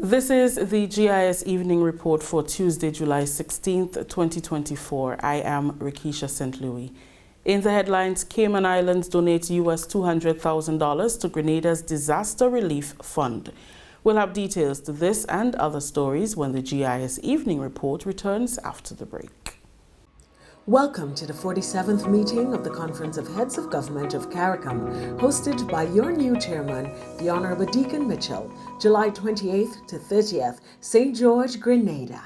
This is the GIS Evening Report for Tuesday, July 16th, 2024. I am Rikisha St. Louis. In the headlines, Cayman Islands donate US $200,000 to Grenada's Disaster Relief Fund. We'll have details to this and other stories when the GIS Evening Report returns after the break. Welcome to the 47th meeting of the Conference of Heads of Government of CARICOM, hosted by your new chairman, the Honourable Deacon Mitchell, July 28th to 30th, St. George, Grenada.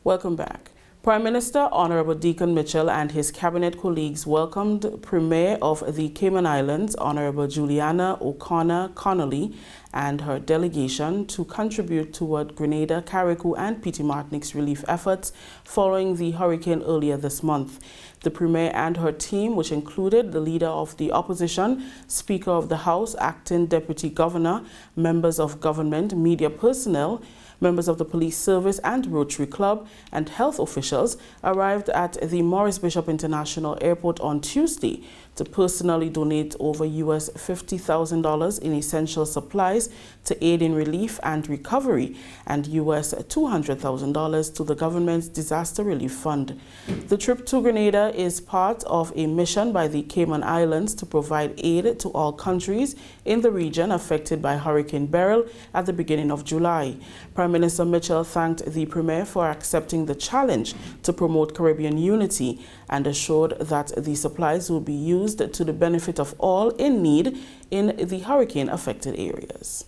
Welcome back. Prime Minister Honourable Deacon Mitchell and his cabinet colleagues welcomed Premier of the Cayman Islands, Honourable Juliana O'Connor Connolly, and her delegation to contribute toward Grenada, Carriacou and Petite Martinique's relief efforts following the hurricane earlier this month. The Premier and her team, which included the Leader of the Opposition, Speaker of the House, Acting Deputy Governor, members of government, media personnel, members of the police service and Rotary Club, and health officials arrived at the Maurice Bishop International Airport on Tuesday to personally donate over US $50,000 in essential supplies to aid in relief and recovery and US $200,000 to the government's Disaster Relief Fund. The trip to Grenada is part of a mission by the Cayman Islands to provide aid to all countries in the region affected by Hurricane Beryl at the beginning of July. Prime Minister Mitchell thanked the Premier for accepting the challenge to promote Caribbean unity and assured that the supplies will be used to the benefit of all in need in the hurricane-affected areas.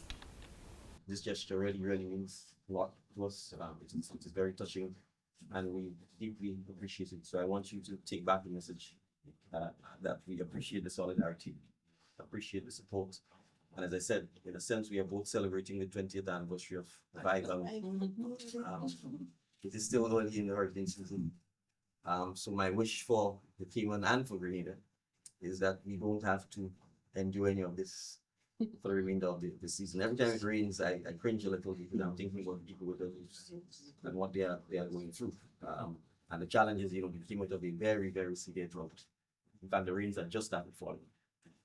This gesture really means a lot to us. It's very touching, and we deeply appreciate it. So I want you to take back the message that we appreciate the solidarity, appreciate the support. And as I said, in a sense, we are both celebrating the 20th anniversary of Revival. It is still early in the hurricane season. So my wish for the Cayman and for Grenada is that we don't have to endure any of this for the remainder of the season. Every time it rains, I cringe a little because I'm thinking about people with the roofs and what they are going through. And the challenge is, we came out of a very severe drought. In fact, the rains are just started falling,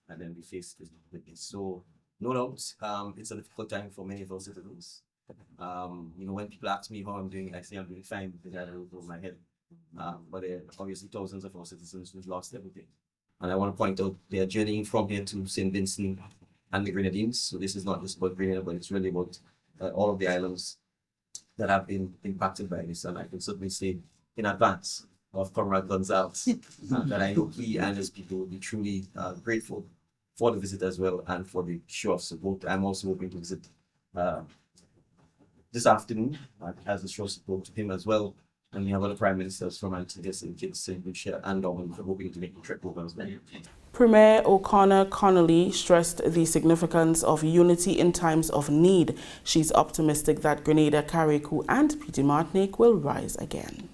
and then we face this with this. So no doubt, it's a difficult time for many of our citizens. When people ask me how I'm doing, I say I'm doing fine because I have a roof over my head. But there are obviously thousands of our citizens who've lost everything. And I want to point out they are journeying from here to St. Vincent and the Grenadines. So this is not just about Grenada, but it's really about all of the islands that have been impacted by this. And I can certainly say in advance of Comrade Gonzalez that I know he and his people will be truly grateful for the visit as well and for the show of support. I'm also hoping to visit this afternoon as a show of support to him as well. And we have other prime ministers from Antigua and Kitts and Lucia and Domin hoping to make the trip over as well. Premier O'Connor Connolly stressed the significance of unity in times of need. She's optimistic that Grenada, Carriacou and Petite Martinique will rise again.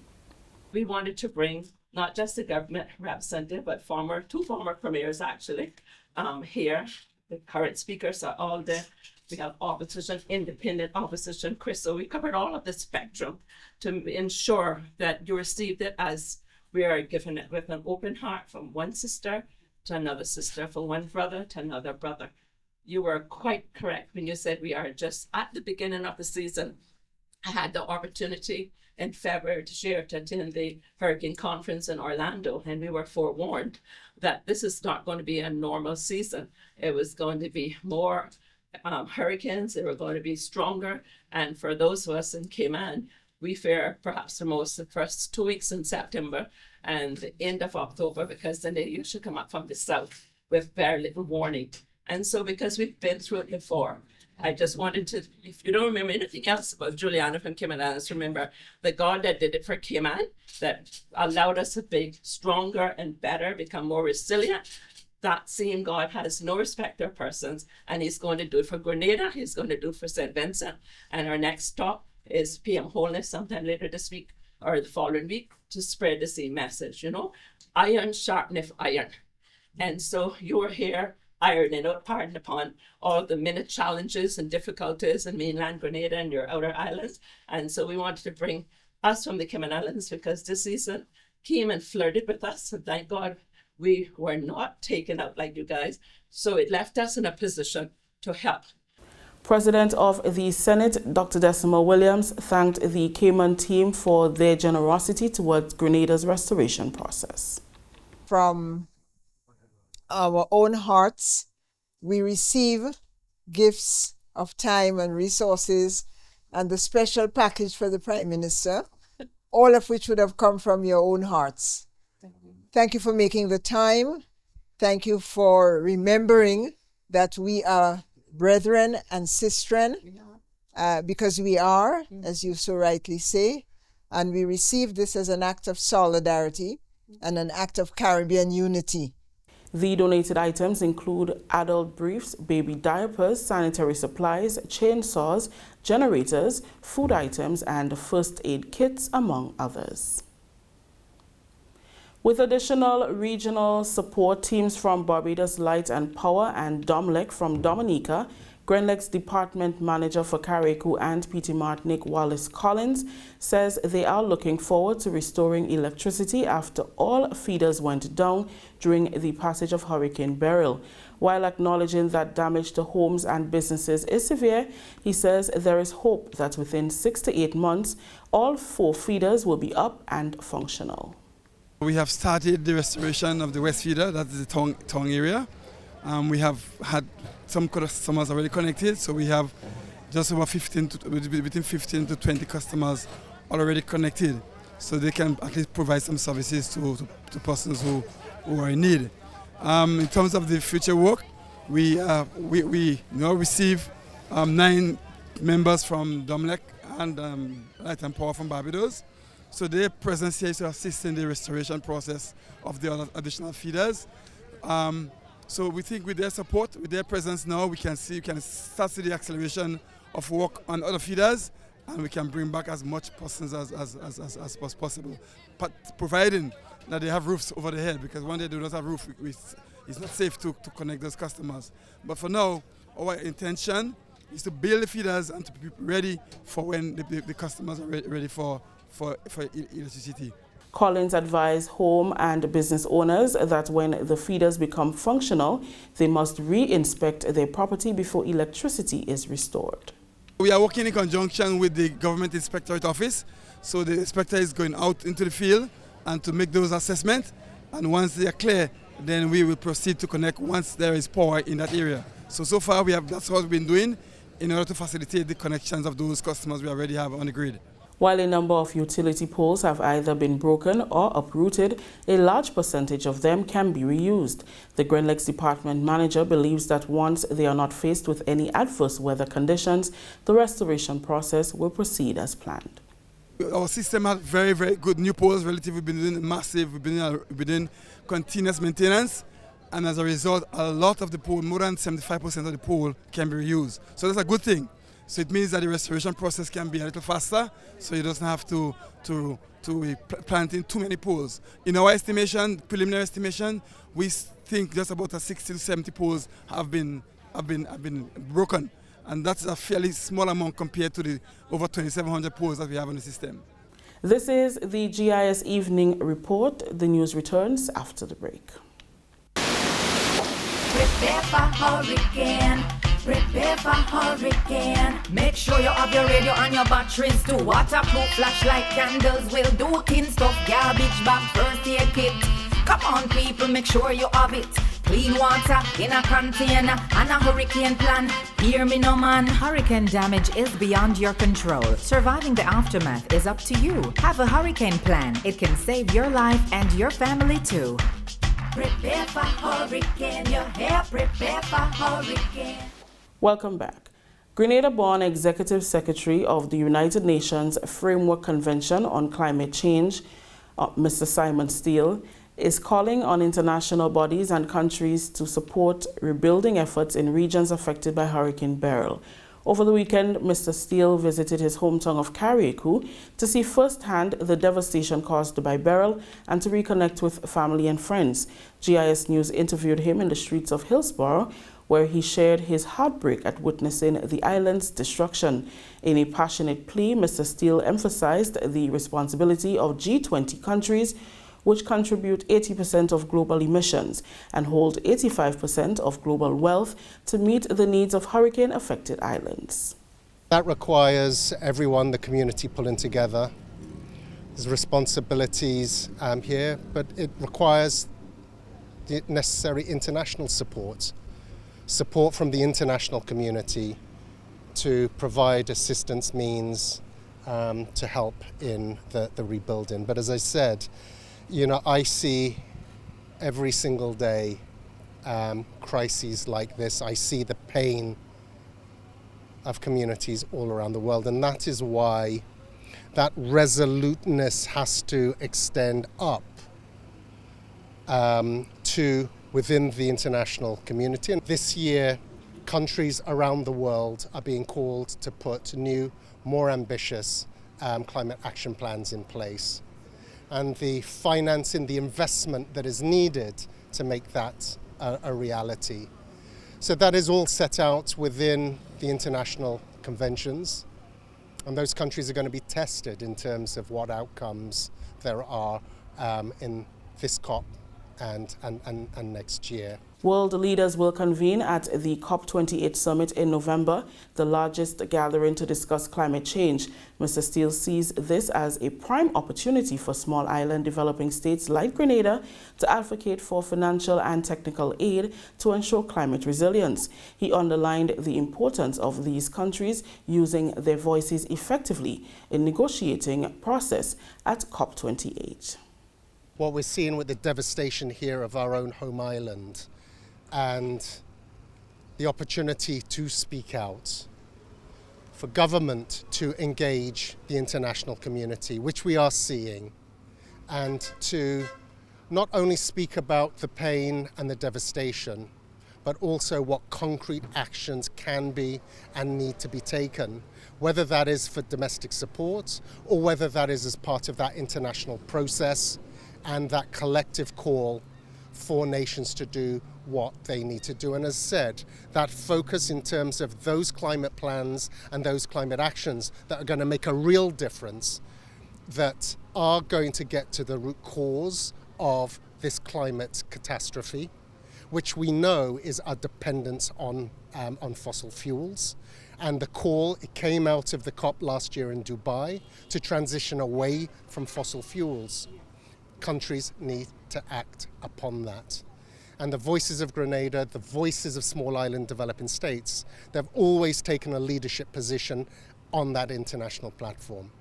We wanted to bring not just the government representative, but two former premiers actually here. The current speakers are all there. We have opposition, independent opposition, Chris. So we covered all of the spectrum to ensure that you received it as we are given it with an open heart from one sister to another sister, from one brother to another brother. You were quite correct when you said we are just at the beginning of the season. I had the opportunity in February this year to attend the Hurricane Conference in Orlando, and we were forewarned that this is not going to be a normal season. It was going to be more hurricanes. They were going to be stronger, and for those of us in Cayman, we fear perhaps the most the first 2 weeks in September and the end of October, because then they usually come up from the south with very little warning. And so because we've been through it before, I just wanted to, if you don't remember anything else about Juliana from Cayman Islands, remember the God that did it for Cayman, that allowed us to be stronger and better, become more resilient. That same God has no respect of persons, and he's going to do it for Grenada, he's going to do it for St. Vincent, and our next stop is PM Holness sometime later this week or the following week to spread the same message. Iron sharpeneth iron. And so you're here ironing out, pardon upon all the many challenges and difficulties in mainland Grenada and your outer islands. And so we wanted to bring us from the Cayman Islands because this season came and flirted with us, and thank God we were not taken out like you guys. So it left us in a position to help. President of the Senate, Dr. Decima Williams, thanked the Cayman team for their generosity towards Grenada's restoration process. From our own hearts, we receive gifts of time and resources and the special package for the Prime Minister, all of which would have come from your own hearts. Thank you for making the time. Thank you for remembering that we are brethren and sistren, because we are, as you so rightly say, and we receive this as an act of solidarity and an act of Caribbean unity. The donated items include adult briefs, baby diapers, sanitary supplies, chainsaws, generators, food items, and first aid kits, among others. With additional regional support, teams from Barbados Light and Power and Domlec from Dominica, GRENLEC's Department Manager for Carriacou and PT Martinique, Wallace Collins, says they are looking forward to restoring electricity after all feeders went down during the passage of Hurricane Beryl. While acknowledging that damage to homes and businesses is severe, he says there is hope that within 6 to 8 months, all 4 feeders will be up and functional. We have started the restoration of the West Feeder, that is the Tong area. We have had some customers already connected, so we have just over between 15 to 20 customers already connected, so they can at least provide some services to persons who are in need. In terms of the future work, we now receive 9 members from Domlec and Light and Power from Barbados. So their presence here is to assist in the restoration process of the other additional feeders. So we think with their support, with their presence now, we can start to see the acceleration of work on other feeders, and we can bring back as much persons as possible. But providing that they have roofs over the head, because when they do not have roof, it's not safe to connect those customers. But for now, our intention is to build the feeders and to be ready for when the customers are ready for electricity. Collins advised home and business owners that when the feeders become functional, they must re-inspect their property before electricity is restored. We are working in conjunction with the Government Inspectorate Office, so the inspector is going out into the field and to make those assessments, and once they are clear, then we will proceed to connect once there is power in that area. So far that's what we've been doing in order to facilitate the connections of those customers we already have on the grid. While a number of utility poles have either been broken or uprooted, a large percentage of them can be reused. The GRENLEC's department manager believes that once they are not faced with any adverse weather conditions, the restoration process will proceed as planned. Our system has very, very good new poles. Relatively, we've been doing massive, we've been doing continuous maintenance, and as a result, a lot of the pole, more than 75% of the pole, can be reused. So that's a good thing. So it means that the restoration process can be a little faster, so you don't have to be planting too many poles. In our estimation, preliminary estimation, we think just about 60 to 70 poles have been broken, and that's a fairly small amount compared to the over 2,700 poles that we have on the system. This is the GIS Evening Report. The news returns after the break. Prepare for hurricane. Prepare for hurricane. Make sure you have your radio and your batteries too. Waterproof flashlight candles will do. Tin stuff, garbage bag, first aid kit. Come on people, make sure you have it. Clean water in a container and a hurricane plan. Hear me no man. Hurricane damage is beyond your control. Surviving the aftermath is up to you. Have a hurricane plan. It can save your life and your family too. Prepare for hurricane. Your hair, prepare for hurricane. Welcome back. Grenada-born Executive Secretary of the United Nations Framework Convention on Climate Change, Mr. Simon Steele, is calling on international bodies and countries to support rebuilding efforts in regions affected by Hurricane Beryl. Over the weekend, Mr. Steele visited his hometown of Carriacou to see firsthand the devastation caused by Beryl and to reconnect with family and friends. GIS News interviewed him in the streets of Hillsborough, where he shared his heartbreak at witnessing the island's destruction. In a passionate plea, Mr. Steele emphasized the responsibility of G20 countries which contribute 80% of global emissions and hold 85% of global wealth to meet the needs of hurricane-affected islands. That requires everyone, the community, pulling together. There's responsibilities here, but it requires the necessary international support from the international community to provide assistance means to help in the rebuilding. But as I said, I see every single day crises like this. I see the pain of communities all around the world, and that is why that resoluteness has to extend up to within the international community. And this year, countries around the world are being called to put new, more ambitious climate action plans in place. And the financing, the investment that is needed to make that a reality. So that is all set out within the international conventions. And those countries are going to be tested in terms of what outcomes there are in this COP and next year. World leaders will convene at the COP28 summit in November, the largest gathering to discuss climate change. Mr. Steele sees this as a prime opportunity for small island developing states like Grenada to advocate for financial and technical aid to ensure climate resilience. He underlined the importance of these countries using their voices effectively in negotiating process at COP28. What we're seeing with the devastation here of our own home island and the opportunity to speak out, for government to engage the international community, which we are seeing, and to not only speak about the pain and the devastation, but also what concrete actions can be and need to be taken, whether that is for domestic support or whether that is as part of that international process and that collective call for nations to do what they need to do. And as said, that focus in terms of those climate plans and those climate actions that are going to make a real difference, that are going to get to the root cause of this climate catastrophe, which we know is our dependence on fossil fuels. And the call, it came out of the COP last year in Dubai to transition away from fossil fuels. Countries need to act upon that. And the voices of Grenada, the voices of small island developing states, they've always taken a leadership position on that international platform.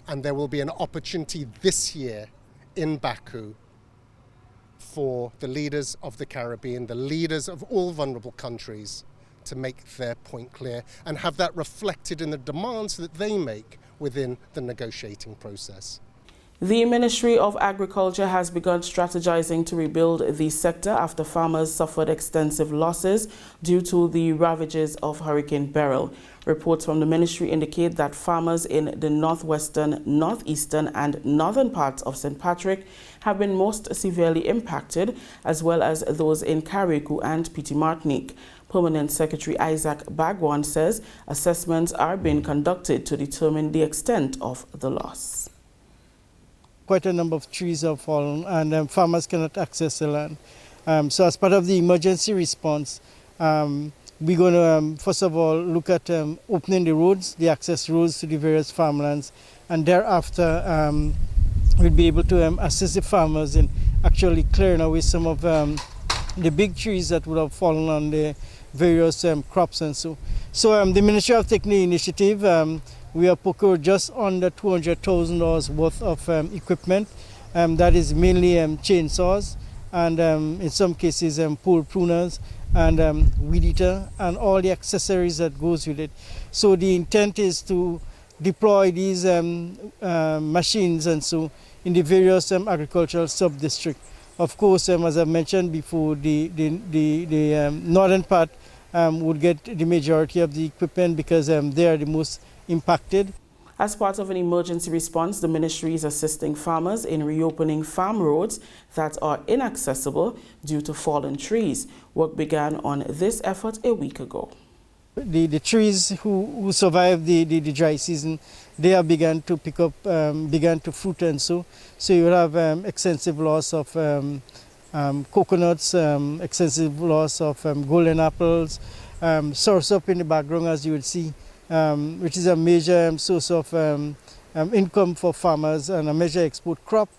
And there will be an opportunity this year in Baku for the leaders of the Caribbean, the leaders of all vulnerable countries, to make their point clear and have that reflected in the demands that they make within the negotiating process. The Ministry of Agriculture has begun strategizing to rebuild the sector after farmers suffered extensive losses due to the ravages of Hurricane Beryl. Reports from the ministry indicate that farmers in the northwestern, northeastern and northern parts of St. Patrick have been most severely impacted, as well as those in Carriacou and Petite Martinique. Permanent Secretary Isaac Bagwan says assessments are being conducted to determine the extent of the loss. Quite a number of trees have fallen and farmers cannot access the land. So as part of the emergency response, we're going to first of all look at opening the roads, the access roads to the various farmlands, and thereafter we'll be able to assist the farmers in actually clearing away some of the big trees that would have fallen on the various crops and so. So the Ministry have taken the initiative. We have procured just under $200,000 worth of equipment. That is mainly chainsaws and in some cases pole pruners and weed eater and all the accessories that goes with it. So the intent is to deploy these machines and so in the various agricultural sub-districts. Of course, as I mentioned before, the northern part would get the majority of the equipment because they are the most impacted. As part of an emergency response, the ministry is assisting farmers in reopening farm roads that are inaccessible due to fallen trees. Work began on this effort a week ago. The trees who survived the dry season, they have begun to pick up, began to fruit, and so you will have extensive loss of coconuts, extensive loss of golden apples, soursop in the background, as you would see, which is a major source of income for farmers and a major export crop.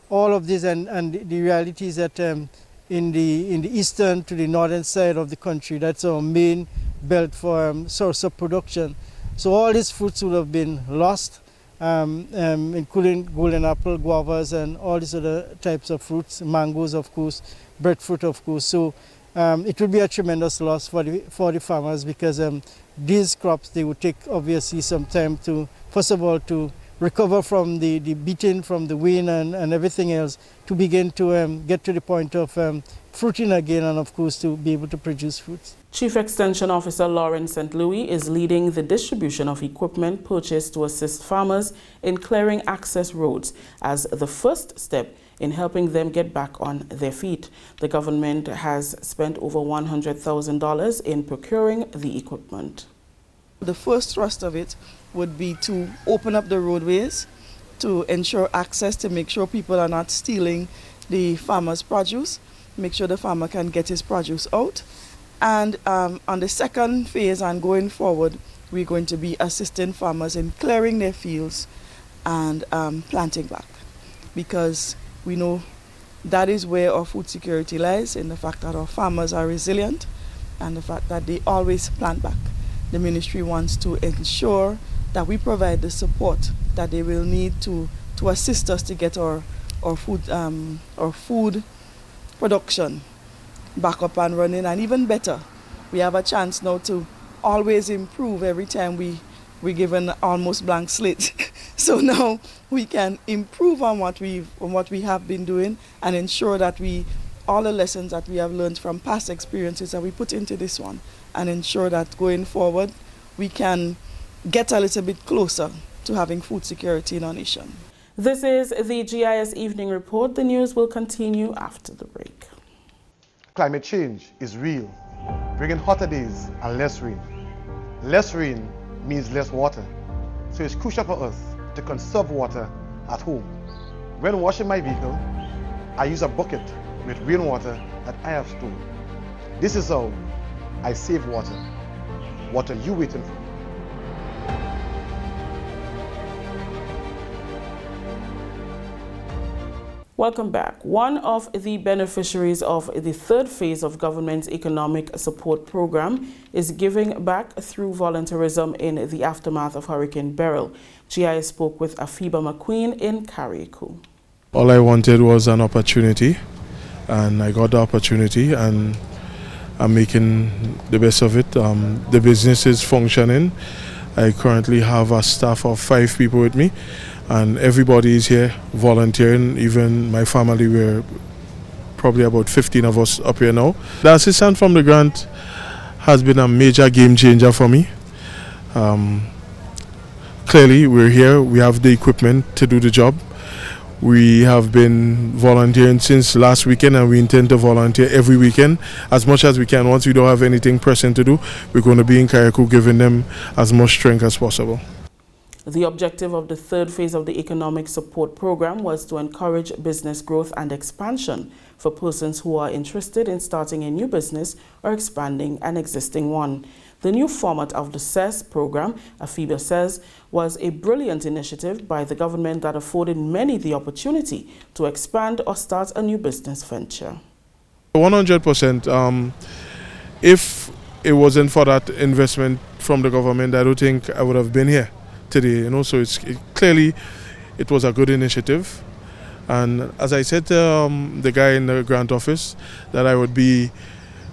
All of this, and the reality is that in the eastern to the northern side of the country, that's our main belt for soursop production. So all these fruits would have been lost, including golden apple, guavas, and all these other types of fruits, mangoes, of course, breadfruit, of course. So it would be a tremendous loss for the farmers, because these crops, they would take obviously some time to, first of all, to recover from the beating from the wind and everything else, to begin to get to the point of fruiting again, and of course to be able to produce fruits. Chief Extension Officer Lauren St. Louis is leading the distribution of equipment purchased to assist farmers in clearing access roads as the first step in helping them get back on their feet. The government has spent over $100,000 in procuring the equipment. The first thrust of it would be to open up the roadways, to ensure access, to make sure people are not stealing the farmer's produce, make sure the farmer can get his produce out. And on the second phase and going forward, we're going to be assisting farmers in clearing their fields and planting back, because we know that is where our food security lies, in the fact that our farmers are resilient and the fact that they always plant back. The ministry wants to ensure that we provide the support that they will need to assist us to get our food production back up and running, and even better, we have a chance now to always improve every time we're given almost blank slate. So now we can improve on what we have been doing, and ensure that all the lessons that we have learned from past experiences that we put into this one, and ensure that going forward we can get a little bit closer to having food security in our nation. This is the GIS Evening Report. The news will continue after the break. Climate change is real, bringing hotter days and less rain. Less rain means less water, so it's crucial for us to conserve water at home. When washing my vehicle, I use a bucket with rainwater that I have stored. This is how I save water. What are you waiting for? Welcome back. One of the beneficiaries of the third phase of government's economic support program is giving back through volunteerism in the aftermath of Hurricane Beryl. GIS spoke with Afiba McQueen in Carriacou. All I wanted was an opportunity, and I got the opportunity, and I'm making the best of it. The business is functioning. I currently have a staff of 5 people with me, and everybody is here volunteering. Even my family, we're probably about 15 of us up here now. The assistance from the grant has been a major game changer for me. Clearly, we're here, we have the equipment to do the job. We have been volunteering since last weekend, and we intend to volunteer every weekend as much as we can. Once we don't have anything pressing to do, we're going to be in Carriacou giving them as much strength as possible. The objective of the third phase of the economic support program was to encourage business growth and expansion for persons who are interested in starting a new business or expanding an existing one. The new format of the CESS program, Afiba says, was a brilliant initiative by the government that afforded many the opportunity to expand or start a new business venture. 100%. If it wasn't for that investment from the government, I don't think I would have been here today. So clearly it was a good initiative. And as I said to the guy in the grant office, that I would be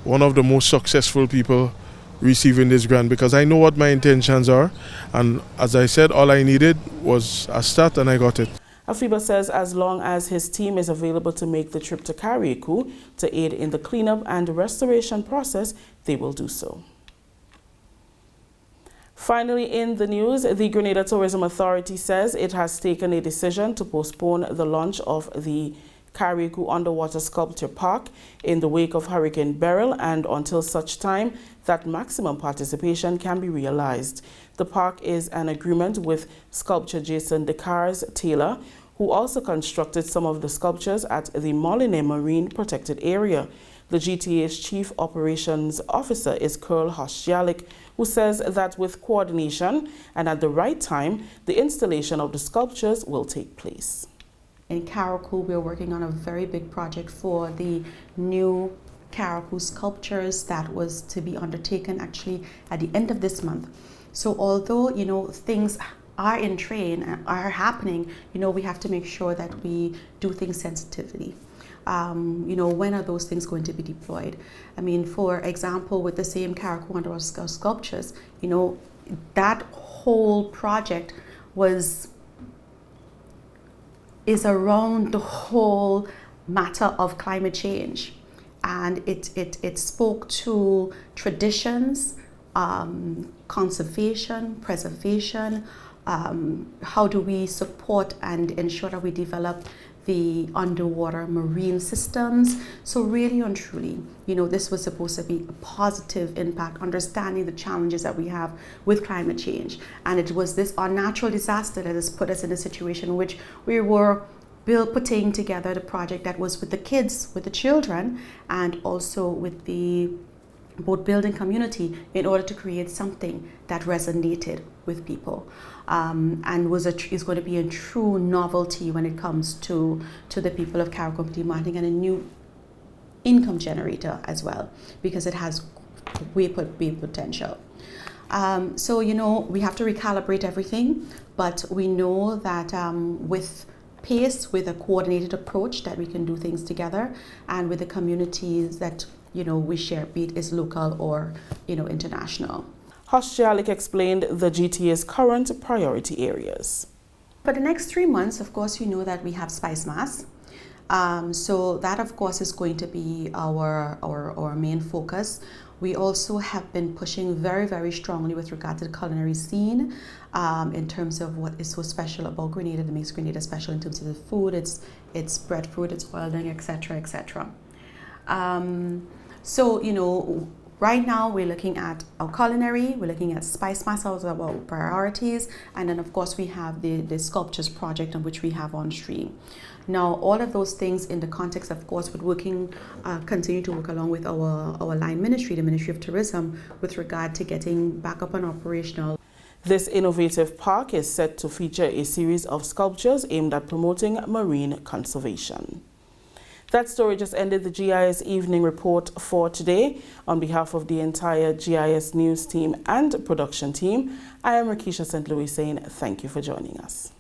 one of the most successful people receiving this grant, because I know what my intentions are, and as I said, all I needed was a start, and I got it. Afiba says as long as his team is available to make the trip to Carriacou to aid in the cleanup and restoration process, they will do so. Finally, in the news, the Grenada Tourism Authority says it has taken a decision to postpone the launch of the Carriacou Underwater Sculpture Park in the wake of Hurricane Beryl and until such time that maximum participation can be realized. The park is an agreement with sculptor Jason Descartes Taylor, who also constructed some of the sculptures at the Molineux Marine Protected Area. The GTA's Chief Operations Officer is Curl Hostialik, who says that with coordination and at the right time, the installation of the sculptures will take place. In Carriacou, we're working on a very big project for the new Carriacou sculptures that was to be undertaken actually at the end of this month. So although, things are in train and are happening, we have to make sure that we do things sensitively. When are those things going to be deployed? I mean, for example, with the same Carriacou Underwater sculptures, that whole project is around the whole matter of climate change. And it spoke to traditions, conservation, preservation, how do we support and ensure that we develop the underwater marine systems. So really and truly, this was supposed to be a positive impact, understanding the challenges that we have with climate change. And it was this unnatural disaster that has put us in a situation in which we were putting together the project that was with the kids, with the children, and also with the boat building community in order to create something that resonated with people and is going to be a true novelty when it comes to the people of Carriacou demanding, and a new income generator as well, because it has big potential. So we have to recalibrate everything, but we know that with pace, with a coordinated approach, that we can do things together, and with the communities that we share, be it is local or international. Hostialik explained the GTA's current priority areas. For the next 3 months, of course, that we have Spice Mass. So that, of course, is going to be our main focus. We also have been pushing very, very strongly with regard to the culinary scene in terms of what is so special about Grenada, that makes Grenada special in terms of the food, its breadfruit, its oiling, etc., etc. So, right now we're looking at our culinary, we're looking at Spice Mass as our priorities, and then of course we have the sculptures project on which we have on stream. Now, all of those things in the context, of course, with continue to work along with our line ministry, the Ministry of Tourism, with regard to getting back up and operational. This innovative park is set to feature a series of sculptures aimed at promoting marine conservation. That story just ended the GIS Evening Report for today. On behalf of the entire GIS News team and production team, I am Rakisha St. Louis saying thank you for joining us.